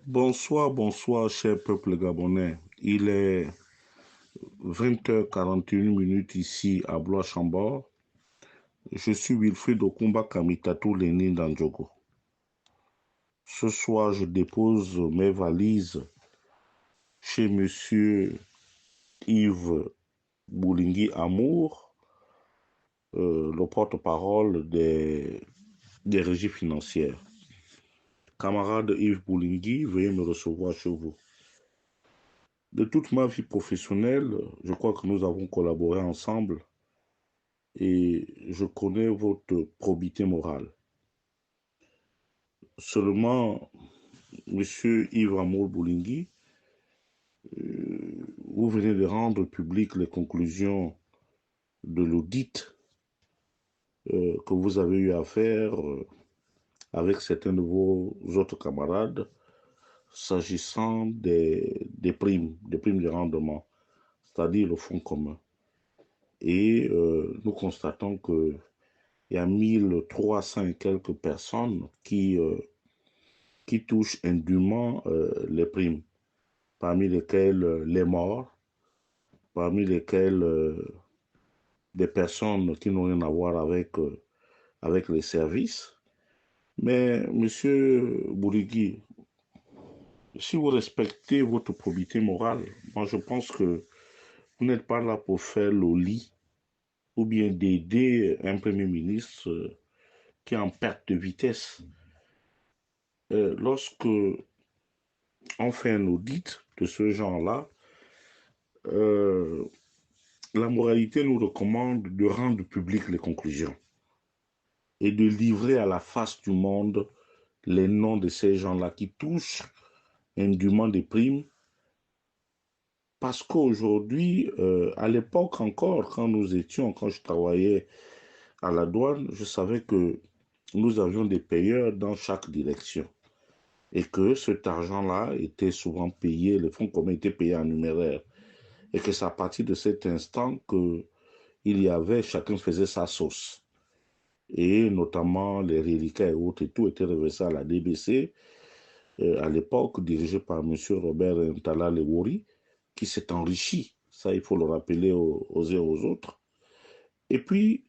Bonsoir, bonsoir, cher peuple gabonais. Il est 20h41 ici à Blois-Chambord. Je suis Wilfried Okumba Kamitatou Lénine Dandjogo. Ce soir, je dépose mes valises chez Monsieur Yves Boulingui Amour, le porte-parole des régies financières. Camarade Yves Boulingui, veuillez me recevoir chez vous. De toute ma vie professionnelle, je crois que nous avons collaboré ensemble et je connais votre probité morale. Seulement, Monsieur Yves Amour Boulingui, vous venez de rendre publiques les conclusions de l'audit que vous avez eu à faire avec certains de vos autres camarades s'agissant des primes de rendement, c'est-à-dire le fonds commun. Et nous constatons qu'il y a 1300 et quelques personnes qui touchent indûment les primes, parmi lesquelles les morts, parmi lesquelles des personnes qui n'ont rien à voir avec les services. Mais, Monsieur Bourigui, si vous respectez votre probité morale, moi je pense que vous n'êtes pas là pour faire le lit ou bien d'aider un Premier ministre qui est en perte de vitesse. Lorsque on fait un audit de ce genre-là, euh, la moralité nous recommande de rendre publiques les conclusions et de livrer à la face du monde les noms de ces gens-là qui touchent indûment des primes. Parce qu'aujourd'hui, à l'époque encore, quand je travaillais à la douane, je savais que nous avions des payeurs dans chaque direction et que cet argent-là était souvent payé, les fonds communs étaient payés en numéraire. Et que c'est à partir de cet instant que chacun faisait sa sauce. Et notamment les reliquats et autres et tout était reversé à la DBC, à l'époque dirigée par M. Robert Ntala Lewori, qui s'est enrichi. Ça, il faut le rappeler aux uns et aux autres. Et puis,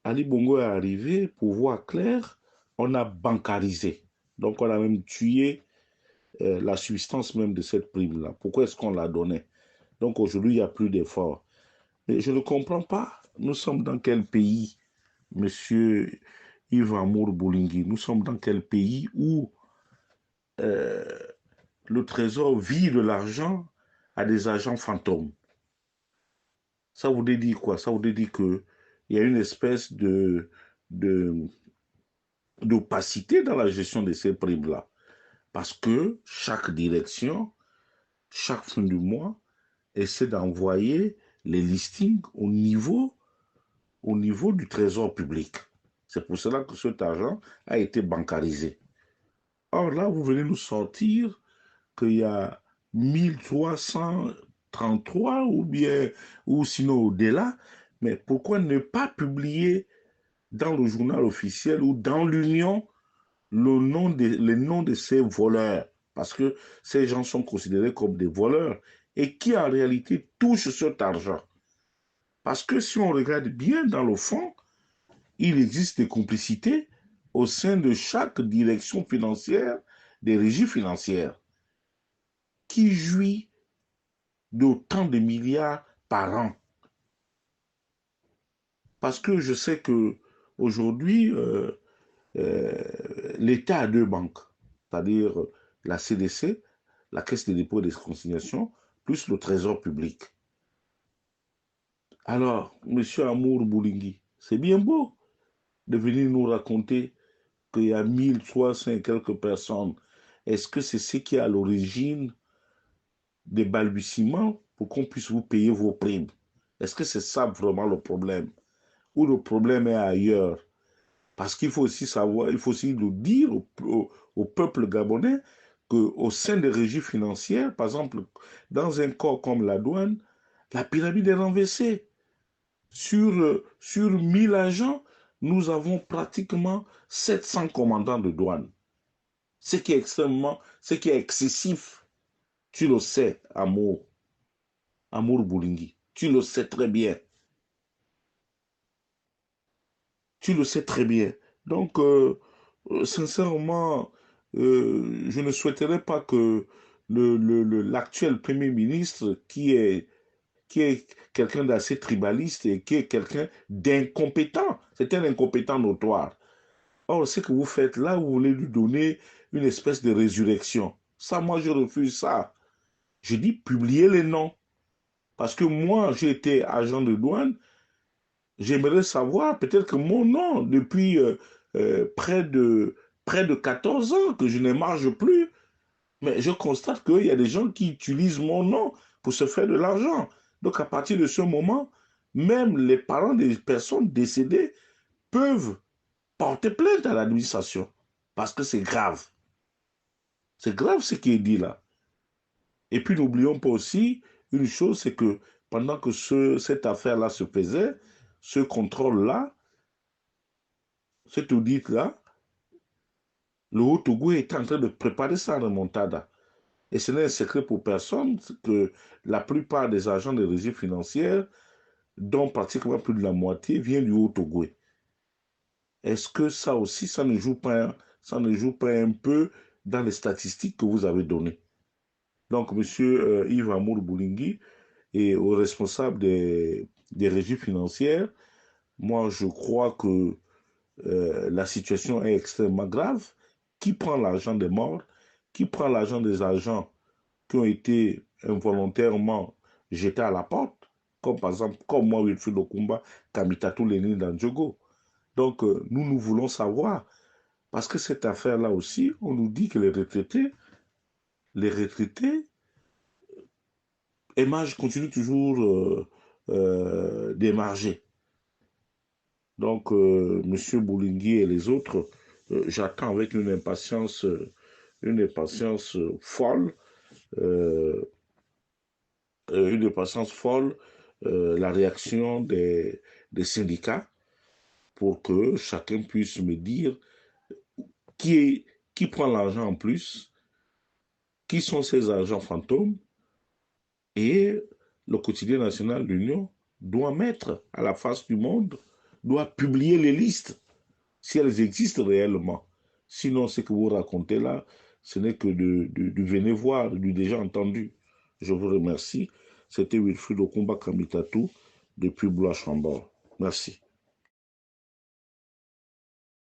Ali Bongo est arrivé, pour voir clair, on a bancarisé. Donc, on a même tué la substance même de cette prime-là. Pourquoi est-ce qu'on la donnait? Donc, aujourd'hui, il n'y a plus d'efforts. Mais je ne comprends pas. Nous sommes dans quel pays, Monsieur Yves Amour Boulingui? Nous sommes dans quel pays où euh, le trésor vire de l'argent à des agents fantômes? Ça voudrait dire quoi? Ça voudrait dire qu'il y a une espèce de, d'opacité dans la gestion de ces primes-là. Parce que chaque direction, chaque fin du mois, essaie d'envoyer les listings au niveau du trésor public. C'est pour cela que cet argent a été bancarisé. Or là, vous venez nous sortir qu'il y a 1333 ou sinon au-delà, mais pourquoi ne pas publier dans le journal officiel ou dans l'Union les noms de ces voleurs? Parce que ces gens sont considérés comme des voleurs et qui en réalité touchent cet argent. Parce que si on regarde bien dans le fond, il existe des complicités au sein de chaque direction financière des régies financières qui jouit d'autant de milliards par an. Parce que je sais que aujourd'hui, l'État a deux banques, c'est-à-dire la CDC, la Caisse des dépôts et des consignations, plus le Trésor public. Alors, Monsieur Amour Boulingui, c'est bien beau de venir nous raconter qu'il y a 1300 et quelques personnes. Est-ce que c'est ce qui est à l'origine des balbutiements pour qu'on puisse vous payer vos primes? Est-ce que c'est ça vraiment le problème? Ou le problème est ailleurs? Parce qu'il faut aussi savoir, il faut aussi le dire au peuple gabonais qu'au sein des régies financières, par exemple, dans un corps comme la douane, la pyramide est renversée. Sur 1000 agents, nous avons pratiquement 700 commandants de douane. ce qui est excessif. Tu le sais, Amour Boulingi. Tu le sais très bien. Tu le sais très bien. Donc, sincèrement, je ne souhaiterais pas que l'actuel Premier ministre, qui est quelqu'un d'assez tribaliste et qui est quelqu'un d'incompétent, c'est un incompétent notoire. Or, ce que vous faites là, vous voulez lui donner une espèce de résurrection. Ça, moi, je refuse ça. Je dis publier les noms. Parce que moi, j'ai été agent de douane. J'aimerais savoir, peut-être que mon nom, depuis près près de 14 ans, que je ne marche plus, mais je constate qu'il y a des gens qui utilisent mon nom pour se faire de l'argent. Donc, à partir de ce moment, même les parents des personnes décédées peuvent porter plainte à l'administration. Parce que c'est grave. C'est grave ce qui est dit là. Et puis, n'oublions pas aussi une chose, c'est que pendant que cette affaire-là se faisait, ce contrôle-là, cet audit-là, le Haut-Togo est en train de préparer sa remontada. Et ce n'est un secret pour personne que la plupart des agents de régie financière, dont pratiquement plus de la moitié, viennent du Haut-Togo. Est-ce que ça aussi, ça ne joue pas un peu dans les statistiques que vous avez données? Donc, monsieur Yves Amour Boulingi et aux responsables des régies financières, moi, je crois que la situation est extrêmement grave. Qui prend l'argent des morts? Qui prend l'argent des agents qui ont été involontairement jetés à la porte? Comme par exemple, comme moi, Wilfried Okumba, Kamitatou Lénine dans Djogo. Donc, nous voulons savoir, parce que cette affaire-là aussi, on nous dit que les retraités, émargent, continuent toujours d'émarger. Donc, Monsieur Boulingi et les autres, j'attends avec une impatience folle, euh, une impatience folle, la réaction des syndicats pour que chacun puisse me dire qui est, qui prend l'argent en plus, qui sont ces agents fantômes, et le quotidien national de l'Union doit mettre à la face du monde, doit publier les listes si elles existent réellement. Sinon, ce que vous racontez là, ce n'est que du venez voir, du déjà entendu. Je vous remercie. C'était Wilfried Okumba Kamitatou depuis Boula-Chambord. Merci.